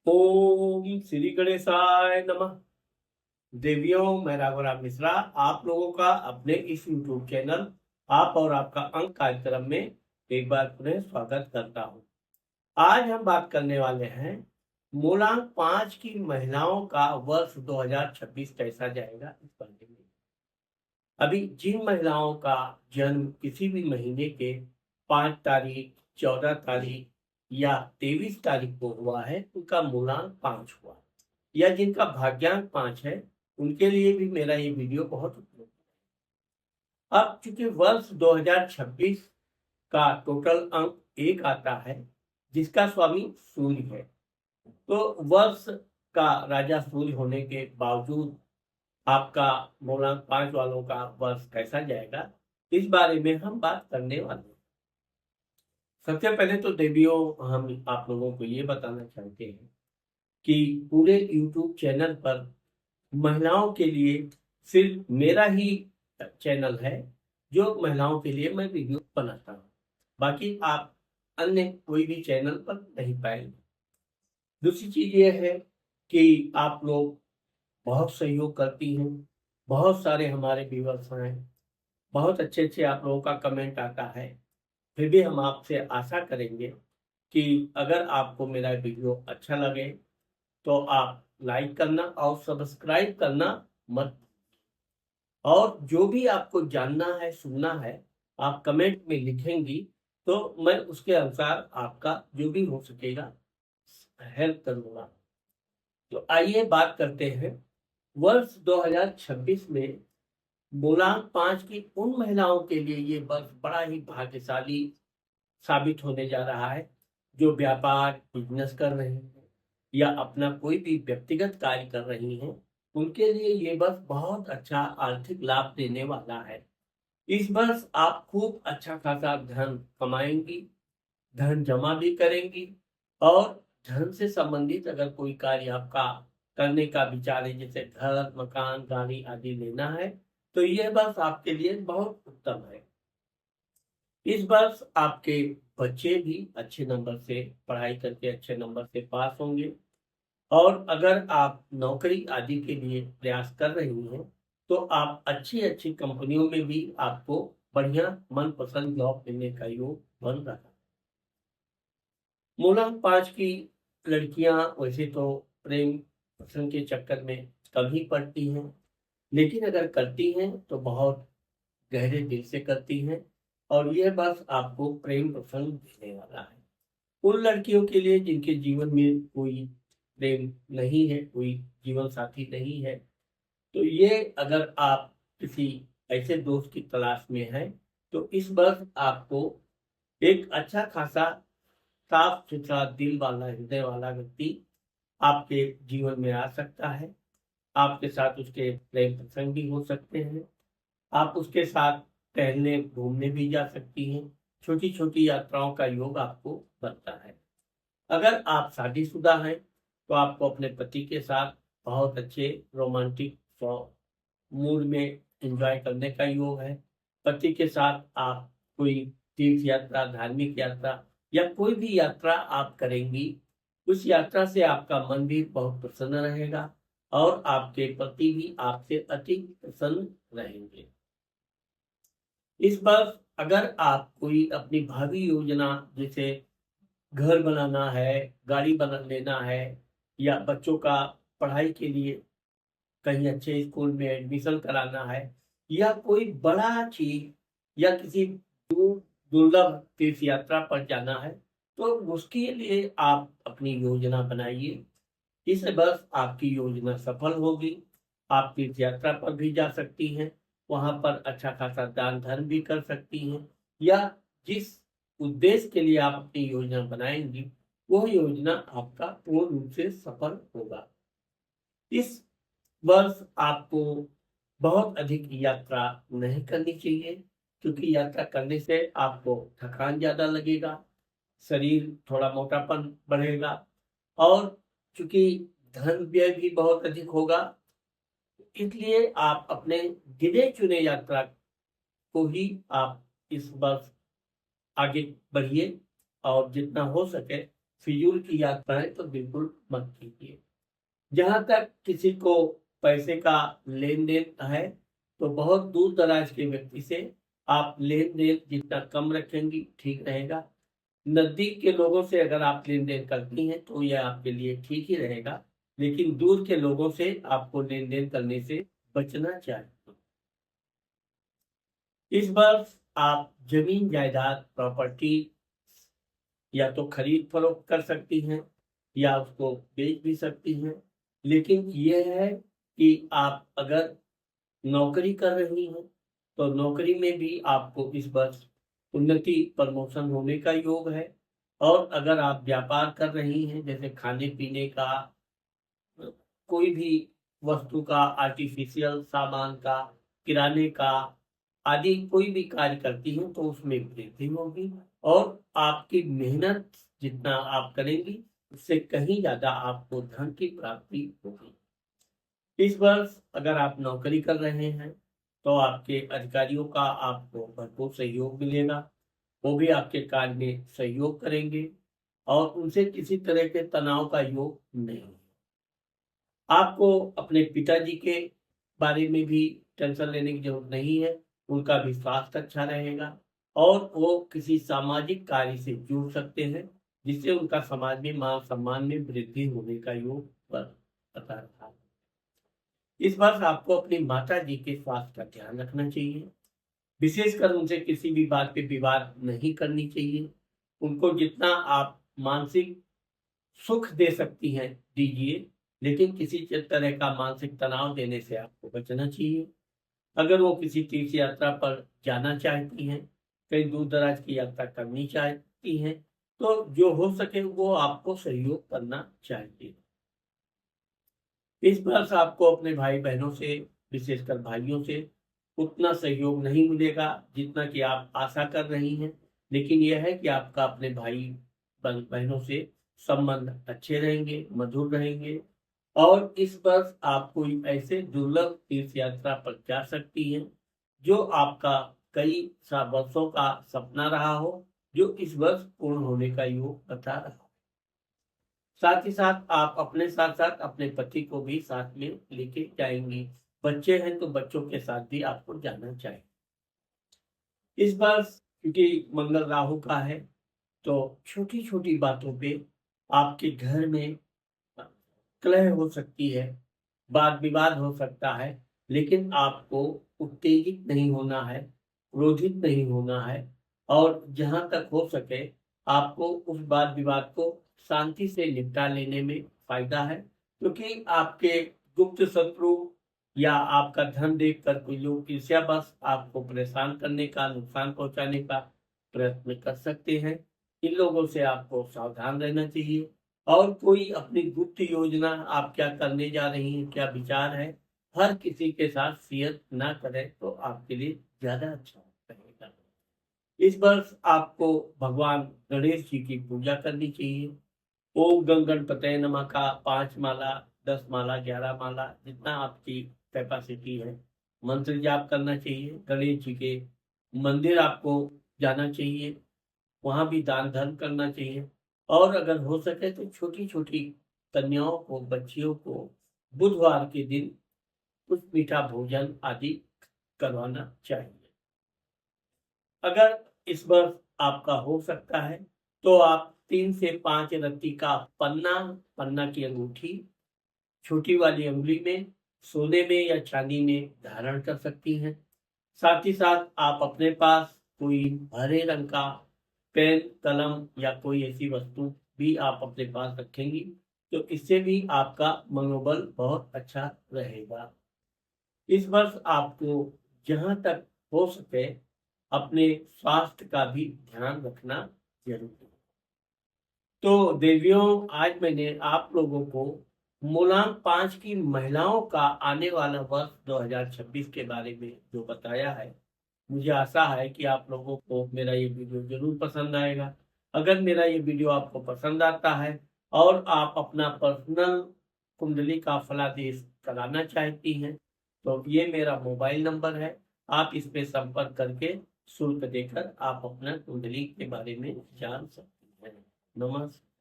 ओम श्री गणेशाय नमः। देवियों, मैं राघवराम मिश्रा आप लोगों का अपने इस YouTube चैनल आप और आपका अंक कार्यक्रम में एक बार पुनः स्वागत करता हूं। आज हम बात करने वाले हैं मूलांक 5 की महिलाओं का वर्ष 2026 कैसा जाएगा इस बारे में। अभी जिन महिलाओं का जन्म किसी भी महीने के 5 तारीख, 14 तारीख या 23 तारीख को हुआ है, उनका मूलांक 5 हुआ, या जिनका भाग्यांक 5 है, उनके लिए भी मेरा ये वीडियो बहुत उपयोगी है। अब चूंकि वर्ष 2026 का टोटल अंक 1 आता है, जिसका स्वामी सूर्य है, तो वर्ष का राजा सूर्य होने के बावजूद आपका मूलांक 5 वालों का वर्ष कैसा जाएगा, इस बारे में हम बात करने वाले हैं। सबसे पहले तो देवियों, हम आप लोगों को ये बताना चाहते हैं कि पूरे YouTube चैनल पर महिलाओं के लिए सिर्फ मेरा ही चैनल है, जो महिलाओं के लिए मैं वीडियो बनाता हूँ। बाकी आप अन्य कोई भी चैनल पर नहीं पाएंगे। दूसरी चीज ये है कि आप लोग बहुत सहयोग करती हैं, बहुत सारे हमारे व्यूअर्स हैं, बहुत अच्छे अच्छे आप लोगों का कमेंट आता है। फिर भी हम आपसे आशा करेंगे कि अगर आपको मेरा वीडियो अच्छा लगे तो आप लाइक करना और सब्सक्राइब करना मत। और जो भी आपको जानना है, सुनना है, आप कमेंट में लिखेंगी तो मैं उसके अनुसार आपका जो भी हो सकेगा हेल्प करूंगा। तो आइए बात करते हैं वर्ष 2026 में मूलांक 5 की उन महिलाओं के लिए ये वर्ष बड़ा ही भाग्यशाली साबित होने जा रहा है, जो व्यापार बिजनेस कर रहे हैं या अपना कोई भी व्यक्तिगत कार्य कर रही हैं। उनके लिए ये वर्ष बहुत अच्छा आर्थिक लाभ देने वाला है। इस वर्ष आप खूब अच्छा खासा धन कमाएंगी, धन जमा भी करेंगी, और धन से संबंधित अगर कोई कार्य आपका करने का विचार है, जैसे घर, मकान, गाड़ी आदि लेना है, तो यह वर्ष आपके लिए बहुत उत्तम है। इस वर्ष आपके बच्चे भी अच्छे नंबर से पढ़ाई करके अच्छे नंबर से पास होंगे। और अगर आप नौकरी आदि के लिए प्रयास कर रही हैं, तो आप अच्छी अच्छी कंपनियों में भी आपको बढ़िया मनपसंद जॉब मिलने का योग बन रहा है। मूलांक 5 की लड़कियां वैसे तो प्रेम प्रसंग के चक्कर में कम ही पड़ती हैं, लेकिन अगर करती हैं तो बहुत गहरे दिल से करती हैं, और यह बस आपको प्रेम प्रसंग देने वाला है। उन लड़कियों के लिए जिनके जीवन में कोई प्रेम नहीं है, कोई जीवन साथी नहीं है, तो ये अगर आप किसी ऐसे दोस्त की तलाश में हैं, तो इस वर्ष आपको एक अच्छा खासा साफ सुथरा दिल वाला, हृदय वाला व्यक्ति आपके जीवन में आ सकता है। आपके साथ उसके प्रेम प्रसंग भी हो सकते हैं। आप उसके साथ टहलने घूमने भी जा सकती हैं। छोटी छोटी यात्राओं का योग आपको बनता है। अगर आप शादीशुदा हैं, तो आपको अपने पति के साथ बहुत अच्छे रोमांटिक मूड में एंजॉय करने का योग है। पति के साथ आप कोई तीर्थ यात्रा, धार्मिक यात्रा या कोई भी यात्रा आप करेंगी, उस यात्रा से आपका मन भी बहुत प्रसन्न रहेगा, और आपके पति भी आपसे अति प्रसन्न रहेंगे। इस बार अगर आप कोई अपनी भावी योजना, जैसे घर बनाना है, गाड़ी बना लेना है, या बच्चों का पढ़ाई के लिए कहीं अच्छे स्कूल में एडमिशन कराना है, या कोई बड़ा चीज, या किसी दुर्लभ तीर्थ यात्रा पर जाना है, तो उसके लिए आप अपनी योजना बनाइए। इस बस आपकी योजना सफल होगी। आप तीर्थ यात्रा पर भी जा सकती हैं, वहां पर अच्छा खासा दान धर्म भी कर सकती हैं, या जिस उद्देश्य के लिए आप अपनी योजना बनाएंगी, वह योजना आपका पूर्ण रूप से सफल होगा। इस वर्ष आपको बहुत अधिक यात्रा नहीं करनी चाहिए, क्योंकि यात्रा करने से आपको थकान ज्यादा लगेगा, शरीर थोड़ा मोटापन बढ़ेगा, और चूंकि धन व्यय भी बहुत अधिक होगा, इसलिए आप अपने गिने चुने यात्रा को ही आप इस वर्ष आगे बढ़िए, और जितना हो सके फिजूल की यात्राएं तो बिल्कुल मत कीजिए। जहां तक किसी को पैसे का लेन देन है तो बहुत दूर दराज के व्यक्ति से आप लेन देन जितना कम रखेंगी ठीक रहेगा। नजदीक के लोगों से अगर आप लेन देन करती हैं तो यह आपके लिए ठीक ही रहेगा, लेकिन दूर के लोगों से आपको लेन देन करने से बचना चाहिए। इस वर्ष आप जमीन जायदाद प्रॉपर्टी या तो खरीद फरोख्त कर सकती हैं या उसको बेच भी सकती हैं। लेकिन यह है कि आप अगर नौकरी कर रही हैं तो नौकरी में भी आपको इस वर्ष उन्नति प्रमोशन होने का योग है। और अगर आप व्यापार कर रही हैं जैसे खाने पीने का, कोई भी वस्तु का, आर्टिफिशियल सामान का, किराने का आदि कोई भी कार्य करती हैं तो उसमें वृद्धि होगी और आपकी मेहनत जितना आप करेंगी उससे कहीं ज्यादा आपको धन की प्राप्ति होगी। इस वर्ष अगर आप नौकरी कर रहे हैं तो आपके अधिकारियों का आपको भरपूर सहयोग मिलेगा। वो भी आपके कार्य में सहयोग करेंगे और उनसे किसी तरह के तनाव का योग नहीं। आपको अपने पिताजी के बारे में भी टेंशन लेने की जरूरत नहीं है। उनका भी स्वास्थ्य अच्छा रहेगा और वो किसी सामाजिक कार्य से जुड़ सकते हैं जिससे उनका समाज में मान सम्मान में वृद्धि होने का योग बता रहा है। इस वर्ष आपको अपनी माता जी के स्वास्थ्य का ध्यान रखना चाहिए। विशेषकर उनसे किसी भी बात पे विवाद नहीं करनी चाहिए। उनको जितना आप मानसिक सुख दे सकती हैं दीजिए, लेकिन किसी तरह का मानसिक तनाव देने से आपको बचना चाहिए। अगर वो किसी तीर्थ यात्रा पर जाना चाहती हैं, कहीं दूर दराज की यात्रा करनी चाहती हैं, तो जो हो सके वो आपको सहयोग करना चाहिए। इस वर्ष आपको अपने भाई बहनों से, विशेषकर भाइयों से उतना सहयोग नहीं मिलेगा जितना कि आप आशा कर रही हैं। लेकिन यह है कि आपका अपने भाई बहनों से संबंध अच्छे रहेंगे, मधुर रहेंगे और इस वर्ष आप कोई ऐसे दुर्लभ तीर्थ यात्रा पर जा सकती हैं जो आपका कई वर्षों का सपना रहा हो, जो इस वर्ष पूर्ण होने का योग बता रहा हो। साथ ही साथ आप अपने साथ साथ अपने पति को भी साथ में लेके जाएंगी। बच्चे हैं तो बच्चों के साथ भी आपको जाना चाहिए। इस बार क्योंकि मंगल राहु का है तो छोटी छोटी बातों पे आपके घर में कलह हो सकती है, वाद विवाद हो सकता है, लेकिन आपको उत्तेजित नहीं होना है, क्रोधित नहीं होना है और जहां तक हो सके आपको उस वाद विवाद को शांति से निपटा लेने में फायदा है। क्योंकि आपके गुप्त शत्रु या आपका धन देखकर कोई लोग ईर्ष्यावश आपको परेशान करने का, नुकसान पहुंचाने का प्रयत्न कर सकते हैं। इन लोगों से आपको सावधान रहना चाहिए और कोई अपनी गुप्त योजना आप क्या करने जा रही हैं, क्या विचार है, हर किसी के साथ शेयर ना करें तो आपके लिए ज्यादा अच्छा रहेगा। इस वर्ष आपको भगवान गणेश जी की पूजा करनी चाहिए। ओम गण गणपतये नमः का 5 माला, 10 माला, 11 माला जितना आपकी कैपेसिटी है मंत्र जाप करना चाहिए। गणेश जी के मंदिर आपको जाना चाहिए, वहां भी दान धर्म करना चाहिए और अगर हो सके तो छोटी छोटी कन्याओं को, बच्चियों को बुधवार के दिन कुछ मीठा भोजन आदि करवाना चाहिए। अगर इस वर्ष आपका हो सकता है तो आप 3 से 5 रत्ती का पन्ना की अंगूठी छोटी वाली अंगुली में सोने में या चांदी में धारण कर सकती हैं। साथ ही साथ आप अपने पास कोई हरे रंग का पेन, कलम या कोई ऐसी वस्तु भी आप अपने पास रखेंगी तो इससे भी आपका मनोबल बहुत अच्छा रहेगा। इस वर्ष आपको जहां तक हो सके अपने स्वास्थ्य का भी ध्यान रखना जरूरी है। तो देवियों, आज मैंने आप लोगों को मूलांक 5 की महिलाओं का आने वाला वर्ष 2026 के बारे में जो बताया है, मुझे आशा है कि आप लोगों को मेरा ये वीडियो जरूर पसंद आएगा। अगर मेरा ये वीडियो आपको पसंद आता है और आप अपना पर्सनल कुंडली का फलादेश कराना चाहती हैं तो ये मेरा मोबाइल नंबर है। आप इस पे संपर्क करके शुल्क देकर आप अपना कुंडली के बारे में जान सकते हैं। नमस्कार।